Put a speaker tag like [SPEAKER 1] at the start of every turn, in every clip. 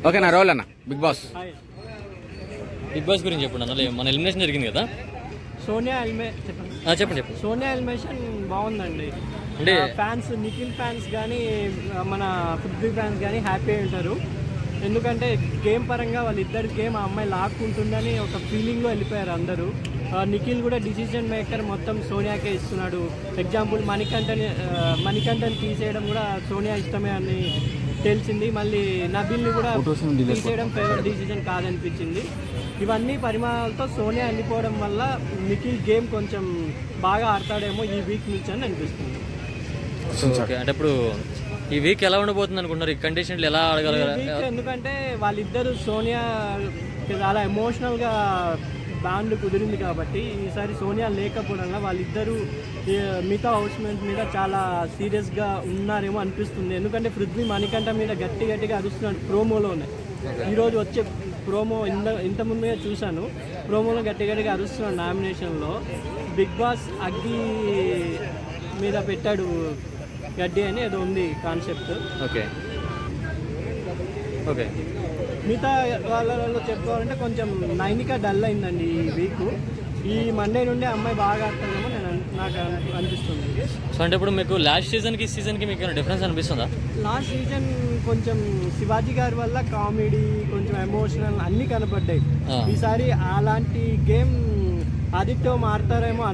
[SPEAKER 1] Okay నా role అన్న big boss
[SPEAKER 2] గురించి చెప్పండి అన్న. మన ఎలిమినేషన్ జరిగింది కదా,
[SPEAKER 3] సోనియా
[SPEAKER 2] చెప్పండి.
[SPEAKER 3] సోనియా ఎలిమినేషన్ బాగుందండి. అంటే ఫ్యాన్స్, నిఖిల్ ఫ్యాన్స్ కానీ మన పృథ్వీ ఫ్యాన్స్ కానీ హ్యాపీ ఉంటారు. ఎందుకంటే గేమ్ పరంగా వాళ్ళిద్దరు గేమ్ ఆ అమ్మాయి లాక్కుంటుందని ఒక ఫీలింగ్లో వెళ్ళిపోయారు అందరూ. నిఖిల్ కూడా డిసిజన్ మేకర్ మొత్తం సోనియాకే ఇస్తున్నాడు. ఎగ్జాంపుల్ మణికంఠని తీసేయడం కూడా సోనియా ఇష్టమే అని తెలిసింది. మళ్ళీ నబిల్ని కూడా తీసేయడం ఫేవరెట్ డిసిజన్ కాదనిపించింది. ఇవన్నీ పరిమాణాలతో సోనియా వెళ్ళిపోవడం వల్ల నిఖిల్ గేమ్ కొంచెం బాగా ఆడతాడేమో ఈ వీక్ నుంచి అని అనిపిస్తుంది.
[SPEAKER 2] అంటే ఇప్పుడు ఈ వీక్ ఎలా ఉండబోతుంది అనుకుంటున్నారు? ఈ కండిషన్లు ఎలా ఆడగలరు?
[SPEAKER 3] ఎందుకంటే వాళ్ళిద్దరు సోనియా చాలా ఎమోషనల్గా బాండ్ కుదిరింది కాబట్టి ఈసారి సోనియా లేకపోవడంలో వాళ్ళిద్దరూ మిగతా హౌస్మేట్స్ మీద చాలా సీరియస్గా ఉన్నారేమో అనిపిస్తుంది. ఎందుకంటే పృథ్వీ మణికంఠ మీద గట్టిగా అరుస్తున్నాడు ప్రోమోలోనే. ఈరోజు వచ్చే ప్రోమో ఇంతకుముందే చూశాను, ప్రోమోలో గట్టిగా అరుస్తున్నాడు. నామినేషన్లో బిగ్ బాస్ అగ్గి మీద పెట్టాడు గడ్డి అని ఏదో ఉంది కాన్సెప్ట్.
[SPEAKER 2] ఓకే
[SPEAKER 3] మిగతా వాళ్ళలో చెప్పుకోవాలంటే కొంచెం నైనిక డల్ అయిందండి ఈ వీక్. ఈ మండే నుండి అమ్మాయి బాగా ఆడుతుందేమో నాకు అనిపిస్తుంది.
[SPEAKER 2] సో అంటే ఇప్పుడు మీకు లాస్ట్ సీజన్కి ఈ సీజన్కి మీకు డిఫరెన్స్ అనిపిస్తుందా?
[SPEAKER 3] లాస్ట్ సీజన్ కొంచెం శివాజీ గారి వల్ల కామెడీ, కొంచెం ఎమోషనల్ అన్నీ కనపడ్డాయి. ఈసారి అలాంటి గేమ్ ఆదిత్యం ఆడతారేమో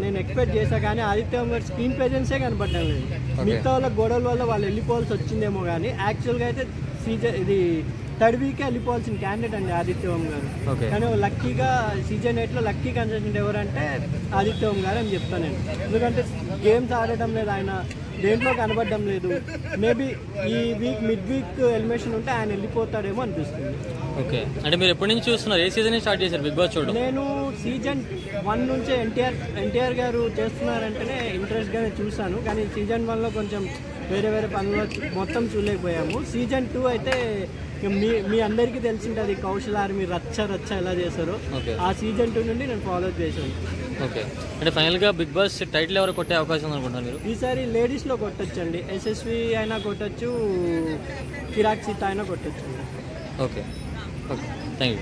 [SPEAKER 3] నేను ఎక్స్పెక్ట్ చేశా, కానీ ఆదిత్యం గారి స్క్రీన్ ప్రెజెన్సే కనపడ్డం లేదు. మిగతా వాళ్ళ గొడవల వల్ల వాళ్ళు వెళ్ళిపోవాల్సి వచ్చిందేమో, కానీ యాక్చువల్గా అయితే ఇది థర్డ్ వీకే వెళ్ళిపోవాల్సిన క్యాండిడేట్ అండి ఆదిత్యం గారు. కానీ లక్కీగా సీజన్ 8లో లక్కీ కంటెస్టెంట్ ఎవరంటే ఆదిత్యం గారు అని చెప్తాను నేను. ఎందుకంటే గేమ్స్ ఆడటం లేదు, ఆయన దేంట్లో కనబడడం లేదు. మేబీ ఈ వీక్ మిడ్ వీక్ ఎలిమినేషన్ ఉంటే ఆయన వెళ్ళిపోతాడేమో అనిపిస్తుంది.
[SPEAKER 2] ఓకే, అంటే మీరు ఎప్పటి నుంచి చూస్తున్నారు? ఏ సీజన్ స్టార్ట్ చేశారు బిగ్ బాస్ చూడడం?
[SPEAKER 3] నేను సీజన్ 1 నుంచే ఎన్టీఆర్ గారు చేస్తున్నారంటేనే ఇంట్రెస్ట్గానే చూశాను, కానీ సీజన్ 1లో కొంచెం వేరే పనులు మొత్తం చూడలేకపోయాము. సీజన్ 2 అయితే మీ అందరికీ తెలిసింటుంది కౌశల్ ఆర్మీ రచ్చ ఎలా చేశారో. ఆ సీజన్ 2 నుండి నేను ఫాలో చేశాను.
[SPEAKER 2] ఓకే, అంటే ఫైనల్గా బిగ్ బాస్ టైటిల్ ఎవరు కొట్టే అవకాశం ఉందనుకుంటున్నారు మీరు?
[SPEAKER 3] ఈసారి లేడీస్లో కొట్టచ్చు అండి. యశస్వి అయినా కొట్టచ్చు, కిరాక్ సీత అయినా కొట్టచ్చు.
[SPEAKER 2] Okay, thank you.